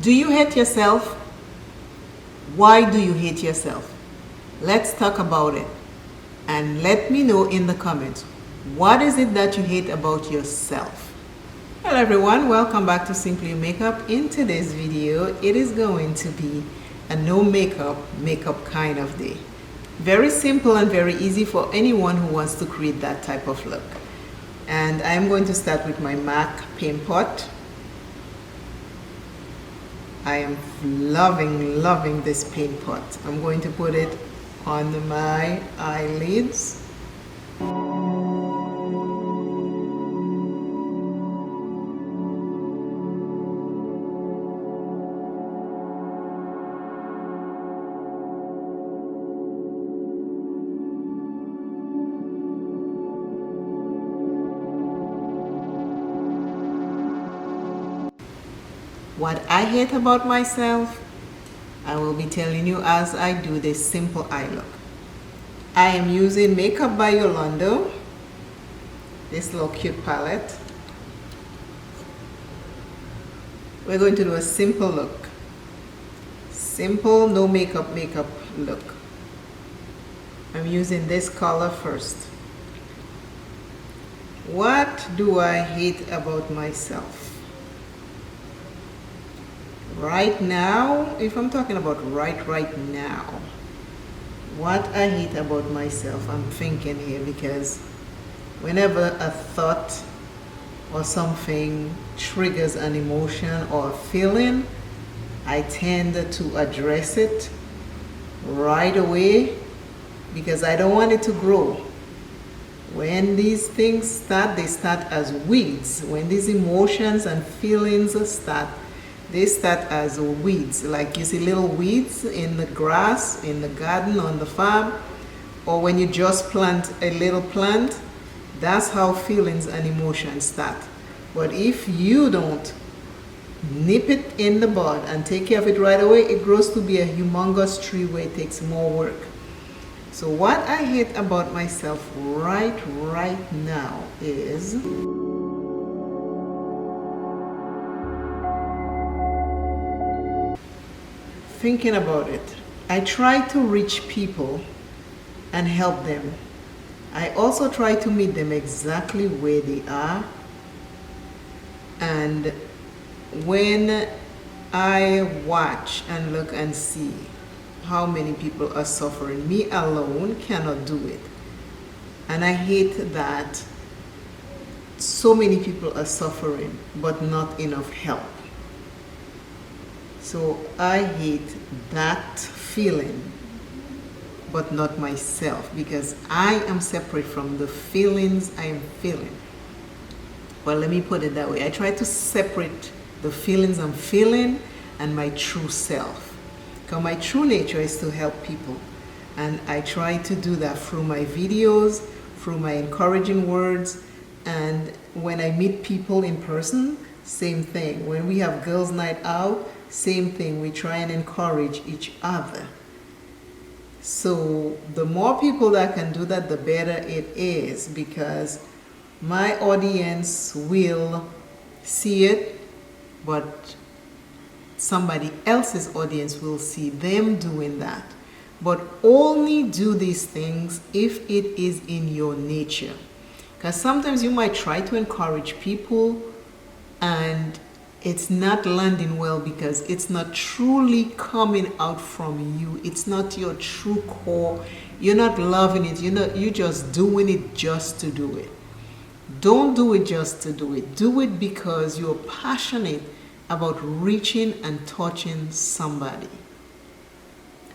Do you hate yourself? Why do you hate yourself? Let's talk about it. And let me know in the comments, what is it that you hate about yourself? Hello everyone, welcome back to Simply Makeup. In today's video, it is going to be a no makeup kind of day. Very simple and very easy for anyone who wants to create that type of look. And I'm going to start with my MAC paint pot. I am loving this paint pot. I'm going to put it on my eyelids. What I hate about myself, I will be telling you as I do this simple eye look. I am using Makeup by Yolanda, this little cute palette. We're going to do a simple look. Simple, no makeup look. I'm using this color first. What do I hate about myself? Right now, if I'm talking about right now, what I hate about myself, I'm thinking here, because whenever a thought or something triggers an emotion or a feeling, I tend to address it right away because I don't want it to grow. When these things start, they start as weeds. When these emotions and feelings start, they start as weeds, like you see little weeds in the grass, in the garden, on the farm, or when you just plant a little plant. That's how feelings and emotions start. But if you don't nip it in the bud and take care of it right away, it grows to be a humongous tree where it takes more work. So what I hate about myself right now is thinking about it. I try to reach people and help them. I also try to meet them exactly where they are. And when I watch and look and see how many people are suffering, me alone cannot do it. And I hate that so many people are suffering, but not enough help. So I hate that feeling, but not myself, because I am separate from the feelings I am feeling. Well, let me put it that way. I try to separate the feelings I'm feeling and my true self. Because my true nature is to help people. And I try to do that through my videos, through my encouraging words, and when I meet people in person, same thing. When we have girls' night out, same thing. We try and encourage each other. So the more people that can do that, the better it is, because my audience will see it, but somebody else's audience will see them doing that. But only do these things if it is in your nature. Because sometimes you might try to encourage people and it's not landing well because it's not truly coming out from you. It's not your true core. You're not loving it. You're just doing it just to do it. Don't do it just to do it. Do it because you're passionate about reaching and touching somebody.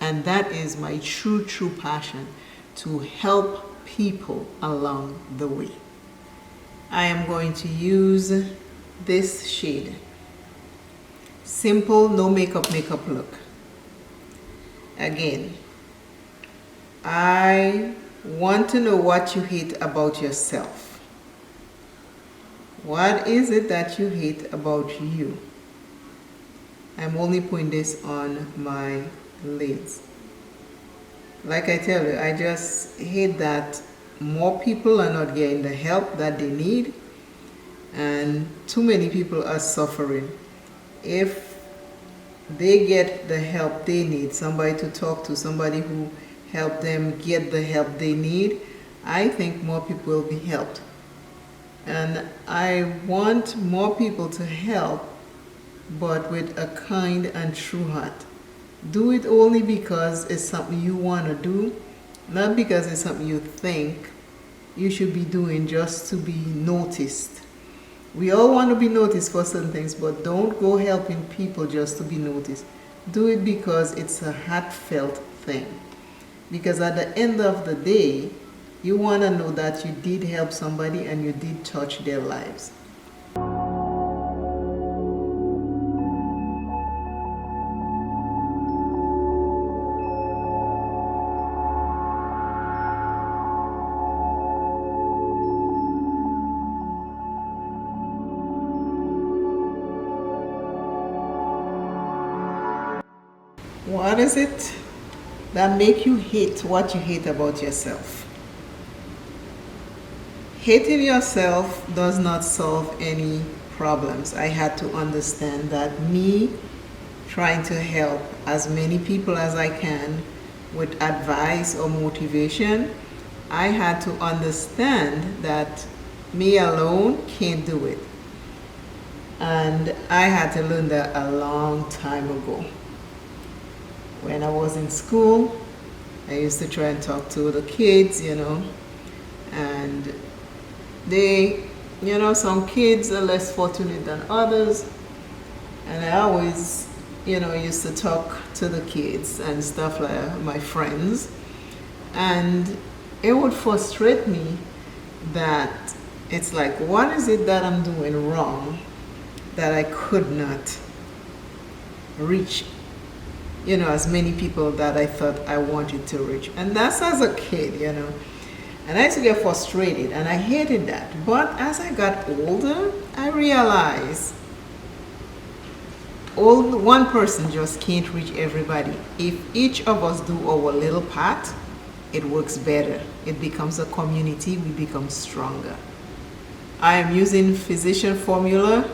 And that is my true passion, to help people along the way. I am going to use this shade. Simple, no makeup look. Again, I want to know what you hate about yourself. What is it that you hate about you? I'm only putting this on my lids. Like I tell you, I just hate that more people are not getting the help that they need, and too many people are suffering. If they get the help they need, somebody to talk to, somebody who help them get the help they need, I think more people will be helped. And I want more people to help, but with a kind and true heart. Do it only because it's something you want to do, not because it's something you think you should be doing just to be noticed. We all want to be noticed for certain things, but don't go helping people just to be noticed. Do it because it's a heartfelt thing. Because at the end of the day, you want to know that you did help somebody and you did touch their lives. What is it that make you hate what you hate about yourself? Hating yourself does not solve any problems. I had to understand that me trying to help as many people as I can with advice or motivation, I had to understand that me alone can't do it. And I had to learn that a long time ago. When I was in school, I used to try and talk to the kids, and they, some kids are less fortunate than others. And I always, used to talk to the kids and stuff like that, my friends. And it would frustrate me that it's like, what is it that I'm doing wrong that I could not reach as many people that I thought I wanted to reach. And that's as a kid, And I used to get frustrated and I hated that. But as I got older, I realized one person just can't reach everybody. If each of us do our little part, it works better. It becomes a community, we become stronger. I am using Physician Formula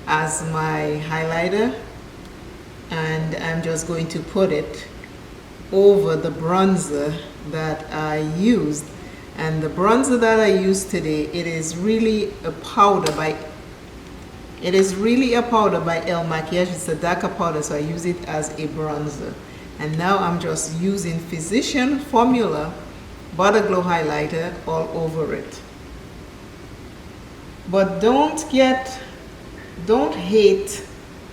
as my highlighter, and I'm just going to put it over the bronzer that I used. And the bronzer that I used today, it is really a powder by El Makiage. It's a darker powder, so I use it as a bronzer. And now I'm just using Physician Formula Butter Glow highlighter all over it. But don't hate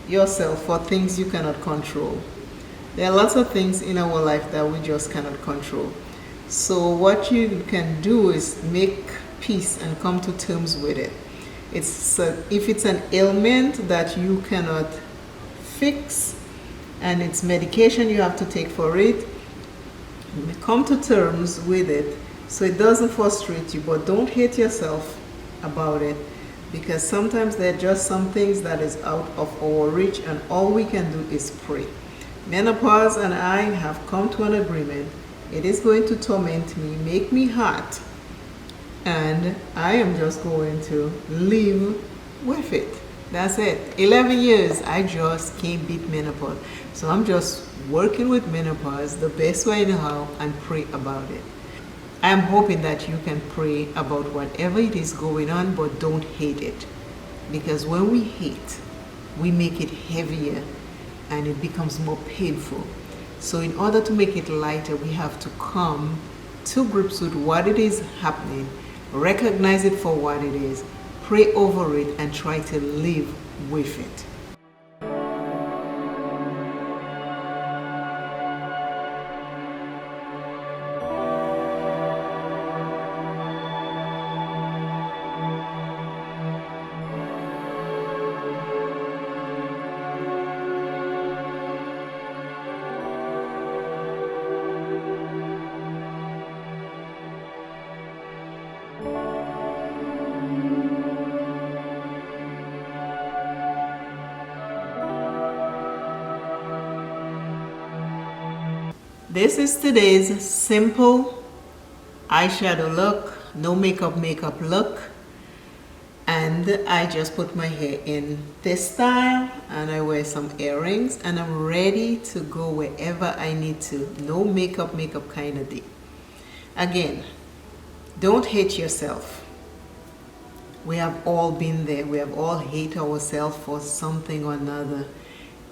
yourself for things you cannot control. There are lots of things in our life that we just cannot control. So what you can do is make peace and come to terms with it. If it's an ailment that you cannot fix and it's medication you have to take for it, come to terms with it so it doesn't frustrate you, but don't hate yourself about it. Because sometimes there are just some things that is out of our reach, and all we can do is pray. Menopause and I have come to an agreement. It is going to torment me, make me hot, and I am just going to live with it. That's it. 11 years, I just can't beat menopause. So I'm just working with menopause the best way I know how and pray about it. I'm hoping that you can pray about whatever it is going on, but don't hate it. Because when we hate, we make it heavier and it becomes more painful. So in order to make it lighter, we have to come to grips with what it is happening, recognize it for what it is, pray over it, and try to live with it. This is today's simple eyeshadow look, no makeup look. And and I just put my hair in this style, and I wear some earrings, and I'm ready to go wherever I need to. No makeup kind of day. Again, don't hate yourself. We have all been there. We have all hate ourselves for something or another.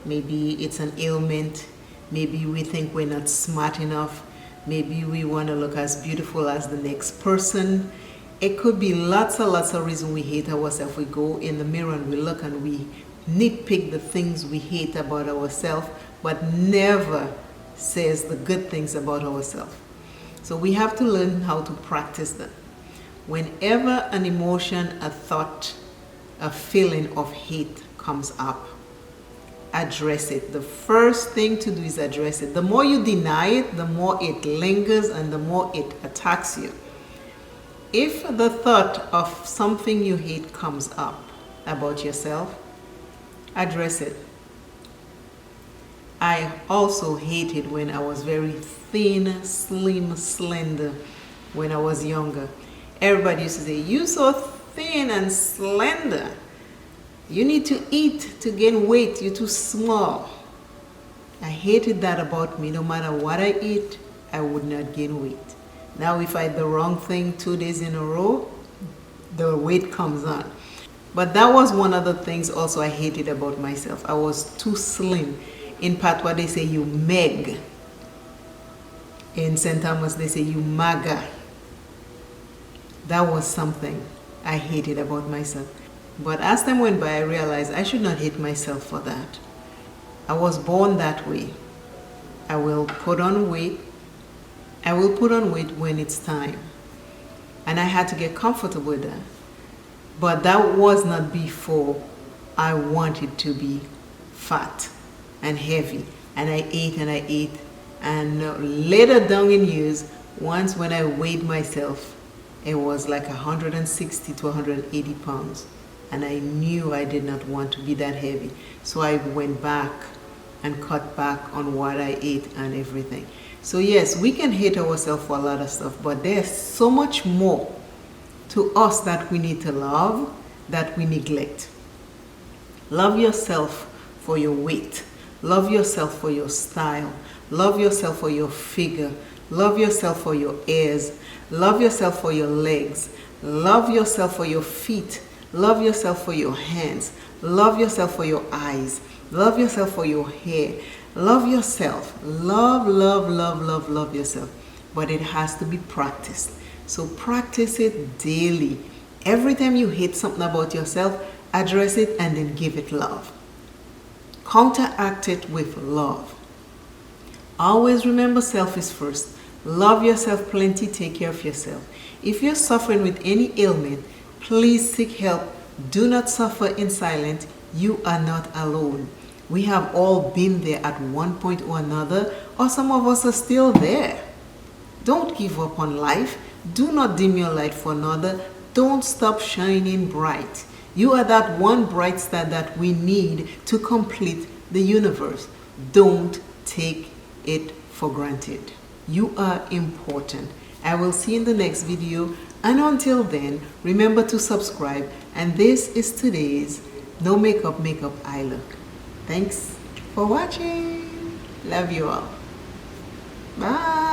Maybe it's an ailment. Maybe we think we're not smart enough. Maybe we want to look as beautiful as the next person. It could be lots of reasons we hate ourselves. We go in the mirror and we look and we nitpick the things we hate about ourselves, but never says the good things about ourselves. So we have to learn how to practice that. Whenever an emotion, a thought, a feeling of hate comes up, address it. The first thing to do is address it. The more you deny it, the more it lingers and the more it attacks you. If the thought of something you hate comes up about yourself, address it. I also hated when I was very thin, slim, slender when I was younger. Everybody used to say, "You so thin and slender. You need to eat to gain weight. You're too small." I hated that about me. No matter what I eat, I would not gain weight. Now if I eat the wrong thing 2 days in a row, the weight comes on. But that was one of the things also I hated about myself. I was too slim. In Patois they say you meg. In St. Thomas they say you maga. That was something I hated about myself. But as time went by, I realized I should not hate myself for that. I was born that way. I will put on weight. I will put on weight when it's time. And I had to get comfortable with that. But that was not before I wanted to be fat and heavy. And I ate and I ate. And later down in years, once when I weighed myself, it was like 160 to 180 pounds. And I knew I did not want to be that heavy. So I went back and cut back on what I ate and everything. So yes, we can hate ourselves for a lot of stuff, but there's so much more to us that we need to love that we neglect. Love yourself for your weight. Love yourself for your style. Love yourself for your figure. Love yourself for your ears. Love yourself for your legs. Love yourself for your feet. Love yourself for your hands. Love yourself for your eyes. Love yourself for your hair. Love yourself. Love yourself. But it has to be practiced. So practice it daily. Every time you hate something about yourself, address it and then give it love. Counteract it with love. Always remember self is first. Love yourself plenty. Take care of yourself. If you're suffering with any ailment, please seek help. Do not suffer in silence. You are not alone. We have all been there at one point or another, or some of us are still there. Don't give up on life. Do not dim your light for another. Don't stop shining bright. You are that one bright star that we need to complete the universe. Don't take it for granted. You are important. I will see you in the next video. And until then, remember to subscribe. And this is today's No Makeup Eye Look. Thanks for watching. Love you all. Bye.